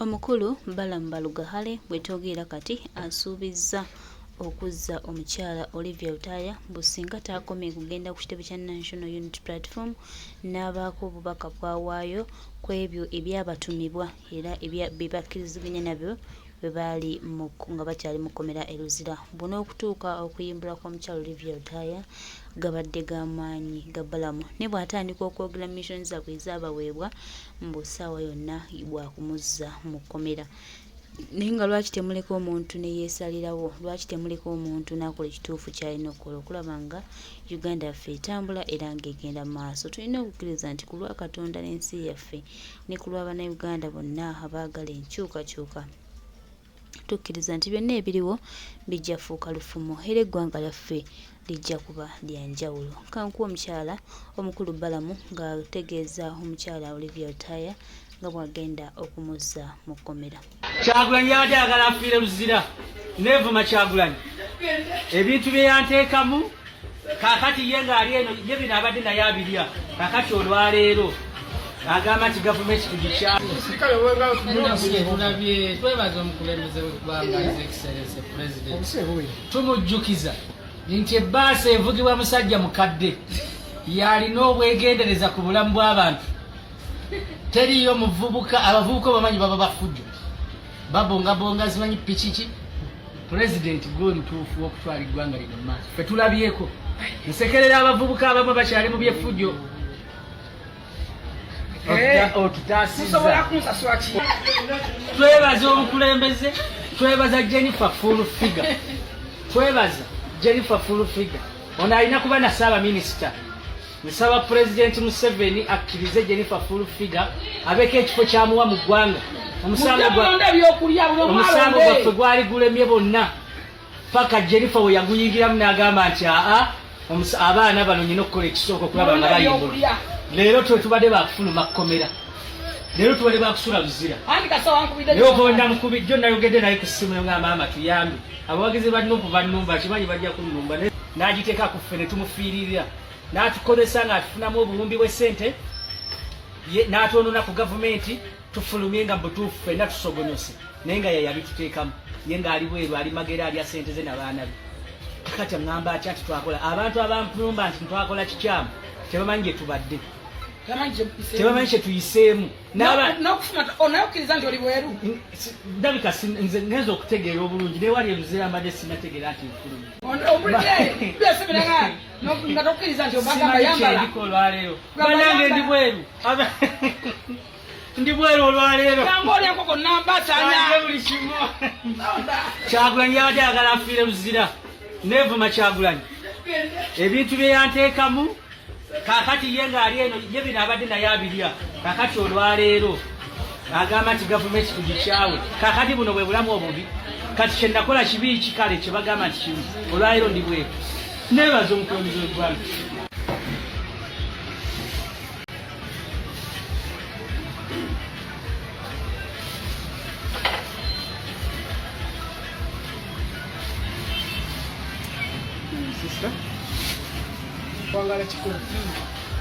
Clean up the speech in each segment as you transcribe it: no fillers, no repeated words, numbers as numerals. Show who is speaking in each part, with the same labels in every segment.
Speaker 1: Omukulu Balamu Balugahale bwetoogera kati asuubizza okuzza omukyala Olivia Lutaya businga taakomye kugenda ku kitebe kya National Unity Platform n'abaako obubaka bwawaayo ku ebyo ebyabatumibwa era bebakkiriziganya nabyo bwe baali nga bakyali mu kkomera e Luzira. Buno okutuuka okuyimbula kw'omukyala Olivia Lutaya gabadde g'amaanyi ga Balamu ne bw'atandika okwogera mission zaabwe ezaabaweebwa mbu ssaawa yonna bwakumuzza mu kkomera. Naye nga lwaki temuleka omuntu ne yeesalirawo, lwaki temuleka omuntu n'akola ekituufu ky'alina okukola okulaba nga Uganda yaffe etambula era ng'egenda mu maaso. Tulina okukkiriza nti ku lwa Katonda n'ensi yaffe ne ku lwa bannayuganda bonna abaagala enkyukakyuka, tukkiriza nti byonna ebiriwo bijja fuuka lufumo era eggwanga lyaffe lijja kuba lya njawulo. Kankuwa omukyala omukulu Balamu ng'ategeeza omukyala Olivia Lutaya nga bw'agenda okumuzza mu kkomera.
Speaker 2: Kyagulanyi yabadde ayagala afiire Luzira neevuma Kyagulanyi ebintu bye yanteekamu kaakati ye ng'ali eno ye bino abadde naye abirya kaakati olwaleero agamba nti gavumenti
Speaker 3: tulabye twebaza omukulembeze w'eggwanga His Excellency President tumujjukiza nti ebbaasa evugibwa musajja mukadde yalina obwegendereza ku bulamu bw'abantu. Teriyo muvubuka, abavubuka bamanyi baba bafujjo babongabonga zimanyi pikiki. President gwe mutuufu w'okutwala eggwanga lino mu maaso. Ffe tulabyeko nsekerera abavubuka abamu bakyali mu byeffujjo otutaasizza. Twebaza omukulembeze, twebaza Jennifer Full-Figure, twebaza Jennifer Full-Figure. Ono alina kuba na Ssaabaminisita. Nsaba President Museveni akkirize Jennifer Full-Figure abeko ekifo kyamuwa mu ggwanga. Omusango gwaffe gwali gulemye bonna paka Jennifer we yaguyingiramu n'agamba nti abaana bano nyina okukola ekisooka okulaba nga bayimbula. Leero tubadde bakufuluma kkomera, leero tubadde bakusula Luzira. Yovonda mukubi jjo nayogedde naye ku ssimu nga maama tuyambe abawagizi ba Nuupu bannumba kimanyi bajja kunnumba n'agiteeka ku ffe ne tumufiirira n'atukozesa ng'atufunamu obuwumbi bw'essente n'atwonona ku gavumenti tufulumye nga butuufu ffenna tusogonyose naye nga yabituteekamu ye ng'ali bweru ali magera alya ssente ze n'abaana be. Kati aŋŋamba atya nti twakola abantu abantumba nti twakola kikyamu tebamanyi gye tubadde, tebamanyi kye tuyiseemu.
Speaker 4: Onayokkiriza nti oli bweru?
Speaker 2: Ndabika nze ngenza okutegeera obulungi naye wali Luzira mbadde sinnategeera nti nfulumye.
Speaker 4: Nga tokkiriza nti obagamba yambala.
Speaker 2: Olwaleero banange ndi bweru, ndi bweru olwaleero.
Speaker 4: Oli enkoko nambaasanya.
Speaker 2: Buli kimu. Kyagulanyi yabadde ayagala afiire Luzira neevuma Kyagulanyi ebintu bye yanteekamu kaakati ye ng'ali eno ye bino abadde naye abirya kaakati olwaleero agamba nti gavumenti tugikyawe. Kaakati buno bwe bulamu obubi kati kye nakola kibi kikale kye bagamba nti kimu olwaleero ndi bweru. Neebaza omukulembeze w'eggwanga.
Speaker 4: Kwangala kikulu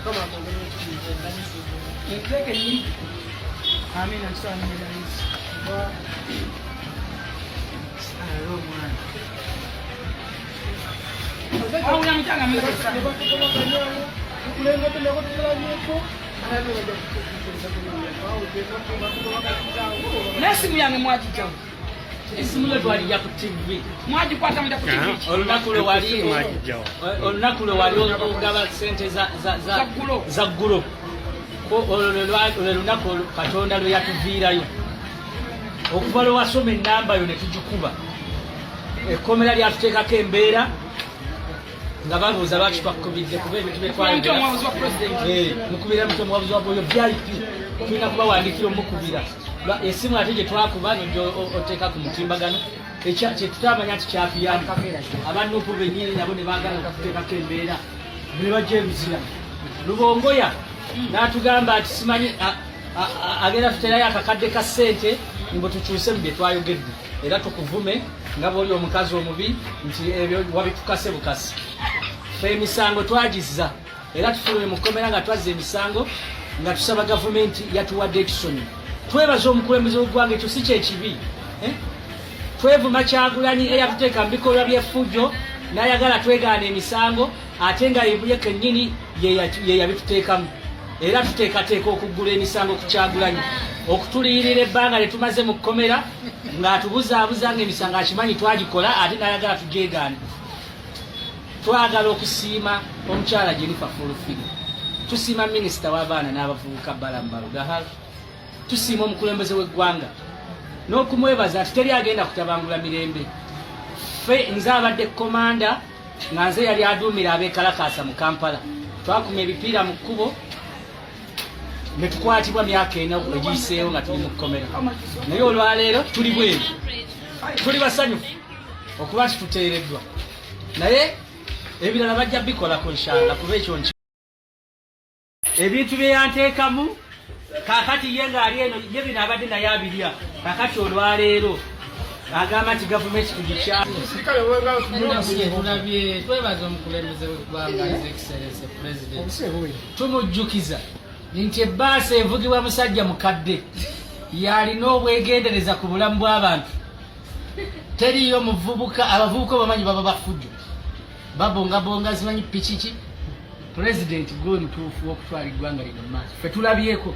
Speaker 4: kama kwangala kikulu nzeke ni amina sana ni rais wa alo mwana au na mtanga mimi sana kulenga tena kwa tulanyeko na simu yange mwaji changu
Speaker 2: Esimu le twali ya ku TV.
Speaker 4: Mwaji kwata mda ku TV.
Speaker 2: Olunaku lwe wali ogaba ssente za ggulo. Olwo lunaku Katonda lwe yatuviirayo. Okuva lwe wasoma ennamba yo ne tugikuba. Ekkomera lyatuteekako embeera nga babuuza lwaki twakubidde kuba ebintu bye twayogera. Mukubira mutwe omuwabuzi wa bwoyo VIP. Tulina kubawandiikira omukubira. Esimu ate gye twakuba nojja oteeka ku mutimbagano kye tutamanya nti kyapiyani abanuupu bennyini nabo ne baagala okuteekako embeera ne bajja e Luzira. Lubongoya n'atugamba nti simanyi agenda tuterayo akakadde ka ssente mbu tukyuse mu bye twayogedde era tukuvume nga bw'oli omukazi omubi nti ebyo wabitukase bukasi. Ffe emisango twagizza era tufulumye mu kkomera nga twazza emisango nga tusaba gavumenti yatuwadde ekisonyi
Speaker 3: twebaza omukulembeze w'eggwanga ekyo si kyekibi. Twevuma Kyagulanyi eyatuteeka mu bikolwa by'effujjo n'ayagala twegaana emisango ate nga ye kennyini ye yabituteekamu. Era tuteekateeka okuggula emisango ku Kyagulanyi okutuliyirira ebbanga lye tumaze mu kkomera ng'atubuzaabuza ng'emisango akimanyi twagikola ate n'ayagala tugyegaane. Twagala okusiima omukyala Jennifer Fulufige, tusiima minisita w'abaana n'abavubuka Balamu Balugahala, tusiima omukulembeze w'eggwanga n'okumwebaza nti teri agenda kutabangula mirembe. Ffe nze abadde komanda nga nze yali aduumira ab'ekalakaasa mu Kampala, twakuma ebipiira mu kkubo ne tukwatibwa myaka ena egiyiseewo nga tuli mu kkomera. Naye olwaleero tuli bweru, tuli basanyufu okuba nti tuteereddwa, naye ebirala bajja bikolako inshallah kuba ekyo nki ebintu bye yanteekamu kaakati ye ng'ali eno ye bino abadde naye abirya kaakati olwaleero agamba nti gavumenti tugikyatulabye. Twebaza omukulembeze w'eggwanga His Excellency President, tumujjukiza nti ebbaasa evugibwa musajja mukadde yalina obwegendereza ku bulamu bw'abantu. Teriyo muvubuka, abavubuka bamanyi baba bafujjo babongabonga zimanyi pikiki. Pulezidenti gwe mutuufu w'okutwala eggwanga lino mu maaso. Ffe tulabyeko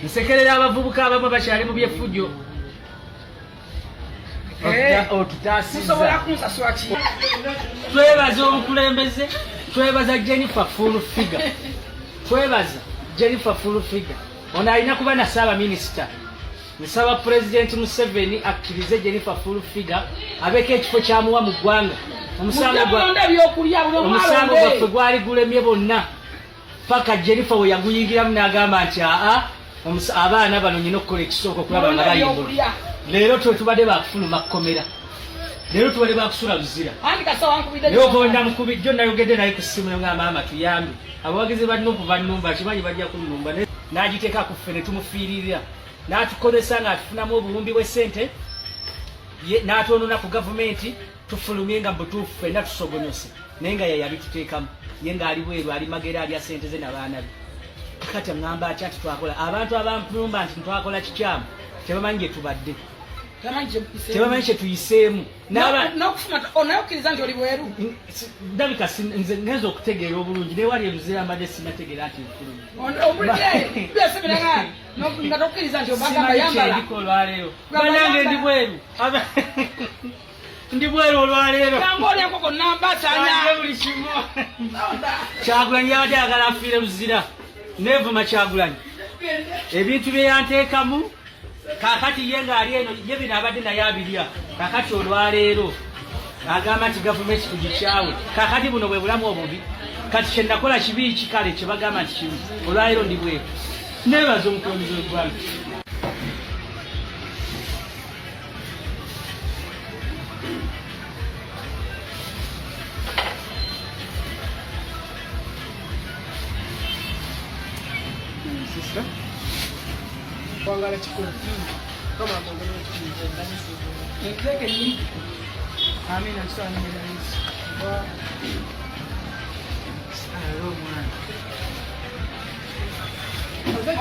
Speaker 3: nsekerera abavubuka abamu bakyali mu byeffujjo otutaasizza. Twebaza omukulembeze, twebaza Jennifer Fulufige, twebaza Jennifer Fulufige. Ono alina kuba na Ssaabaminisita. Nsaba Pulezidenti Museveni akkirize Jennifer Fulufige abeeko ekifo kyamuwa mu ggwanga. Omusango gwaffe gwali gulemye bonna paka Jennifer we yaguyingiramu n'agamba nti abaana bano nyina okukola ekisooka okulaba nga bayimbula. Leero tubadde bakufuluma kkomera, leero tubadde bakusula luzira. Naye ogonda mukubi jjo nayogedde naye ku ssimu nga maama tuyambe abawagizi ba Nuupu bannumba akimanyi bajja kunnumba n'agiteeka ku ffe ne tumufiirira n'atukozesa ng'atufunamu obuwumbi bw'essente n'atwonona ku gavumenti tufulumye nga butuufu ffenna tusogonyose naye nga yeyabituteekamu ye ng'ali bweru ali magera alya ssente ze n'abaana be. Kati aŋŋamba atya nti twakola abantu abamulumba nti ntwakola kikyamu tebamanyi gye tubadde, tebamanyi kye tuyiseemu. Ndabika nze ngenza okutegeera obulungi naye wali ebizibu mbadde sinnategeera nti nfulumyendiko olwaleero banange ndi bweru ndi bweru olwaleero buli kimu. Kyagulanyi yabadde ayagala afiire luzira neevuma Kyagulanyi ebintu bye yanteekamu kaakati ye ng'ali eno ye bino abadde naye abirya kaakati olwaleero agamba nti gavumenti tugikyawe. Kaakati buno bwe bulamu obubi kati kye nakola kibi ki kale kye bagamba nti kibi. Olwaleero ndi bweru. Neebaza omukulembeze w'eggwanga.
Speaker 4: Kwangala kikulu kama kwangala kikulu ekeke ni amina sana ni rais wa alo mwana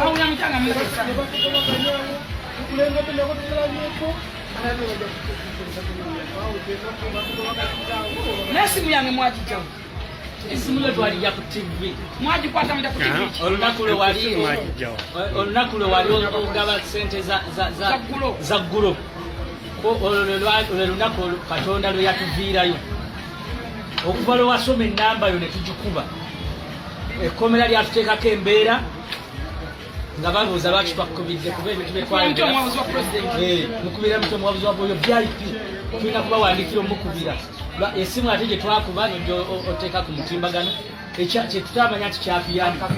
Speaker 4: au nyamtanga mimi kulenga tena kwa tulanyeko nasi muyange mwaji jawu
Speaker 3: esimu lwe twalija ku TV
Speaker 4: mwaji kwata mda ku TV
Speaker 3: olunaku lwe wali ogaba ssente za ggulo olwo lunaku Katonda lwe yatuviirayo okuva lwe wasoma ennamba yo ne tugikuba ekkomera lyatuteekako embeera nga babuuza lwaki twakubidde kuba ebintu byetwayogera mukubira muti omuwabuzi wa bwoyo VIP tulina kubawandiikira omukubira esimu ate gye twakuba nojja oteeka ku mutimbagano kyetutamanya nti kyatuyamba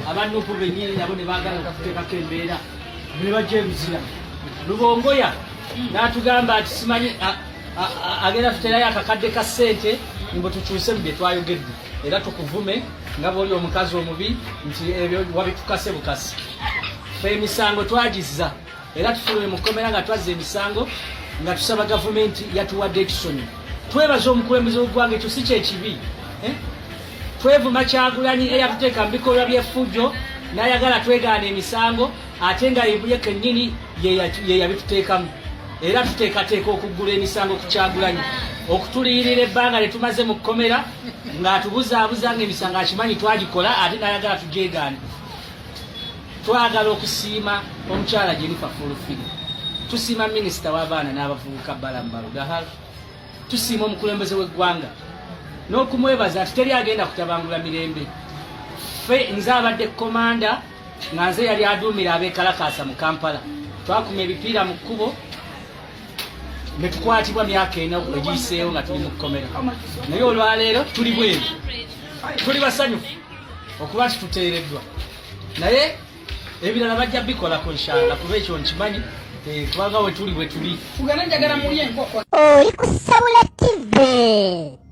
Speaker 3: abanuupu bennyini nabo ne baagala okututeekako embeera ne bajja ebizira. Lubongoya n'atugamba nti simanyi agenda tuterayo akakadde ka ssente mbu tukyuse mu bye twayogedde era tukuvume nga bw'oli omukazi omubi nti ebyo wabitukase bukasi. Ffe emisango twagizza era tufulumye mu kkomera nga twazza emisango nga tusaba gavumenti yatuwadde ekisonyi. Twebaza omukulembeze w'eggwanga ekyo si kyekibi. Twevuma Kyagulanyi eyatuteeka mu bikolwa by'effujjo nayagala twegaana emisango ate nga yebuye kennyini ye yabituteekamu era tuteekateeka okuggula emisango ku Kyagulanyi okutuliyirira ebbanga lyetumaze mu kkomera ng'atubuzaabuza ng'emisango akimanyi twagikola ate nayagala tugyegaane. Twagala okusiima omukyala Jennifer Fulufulu, tusiima minisita w'abaana n'abavubuka Balamu Balugahalo, tusiima omukulembeze w'eggwanga n'okumwebaza nti teri agenda kutabangula mirembe. Ffe nze abadde komanda nga nze yali aduumira ab'ekalakaasa mu Kampala, twakuma ebipiira mu kkubo ne tukwatibwa myaka ena egiyiseewo nga tuli mu kkomera. Naye olwaleero tuli bweru, tuli basanyufu okuba nti tuteereddwa, naye ebirala bajja bikolako inshallah kuba ekyo nkimanyi kubanga we tuli bwe tuli.
Speaker 4: Uganda njagala mulye enkoko.
Speaker 5: Oli ku Sabula TV.